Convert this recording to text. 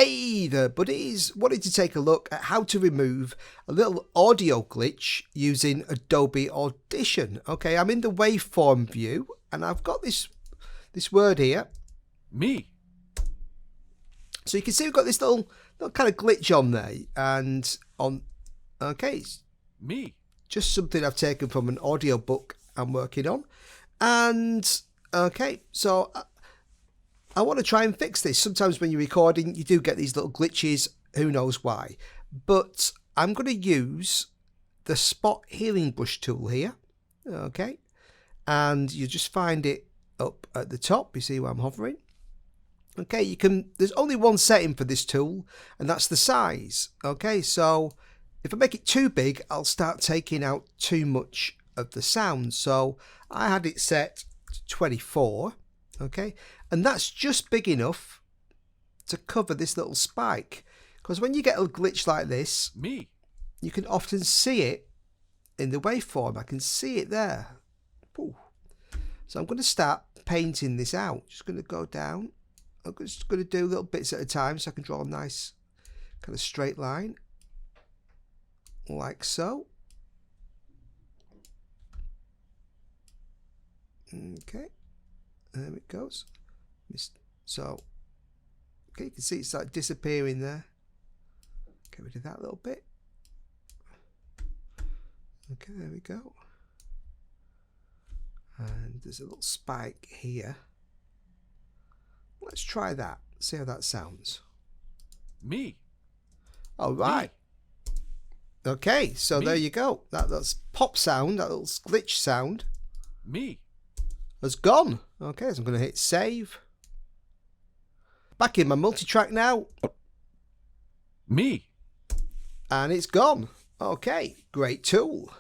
Hey there buddies, wanted to take a look at how to remove a little audio glitch using Adobe Audition. Okay, I'm in the waveform view and I've got this word here. Me. So you can see we've got this little kind of glitch on there and okay, Me. just something I've taken from an audio book I'm working on. And okay, so I want to try and fix this. Sometimes when you're recording, you do get these little glitches, who knows why. But I'm going to use the spot healing brush tool here. Okay. And you just find it up at the top. You see where I'm hovering. Okay, there's only one setting for this tool, and that's the size. Okay, so if I make it too big, I'll start taking out too much of the sound. So I had it set to 24. Okay, and that's just big enough to cover this little spike, because when you get a glitch like this, you can often see it in the waveform. I can see it there. Ooh. So I'm going to start painting this out. Just going to go down. I'm just going to do little bits at a time so I can draw a nice kind of straight line, like so. Okay. There it goes. So, okay, you can see it's like disappearing there. Get rid of that little bit. Okay, there we go. And there's a little spike here. Let's try that. See how that sounds. Me. All right. Me. Okay, so there you go. That's pop sound, that little glitch sound. Me. Has gone. Okay, so I'm going to hit save. Back in my multi-track now. Me. And it's gone. Okay, great tool.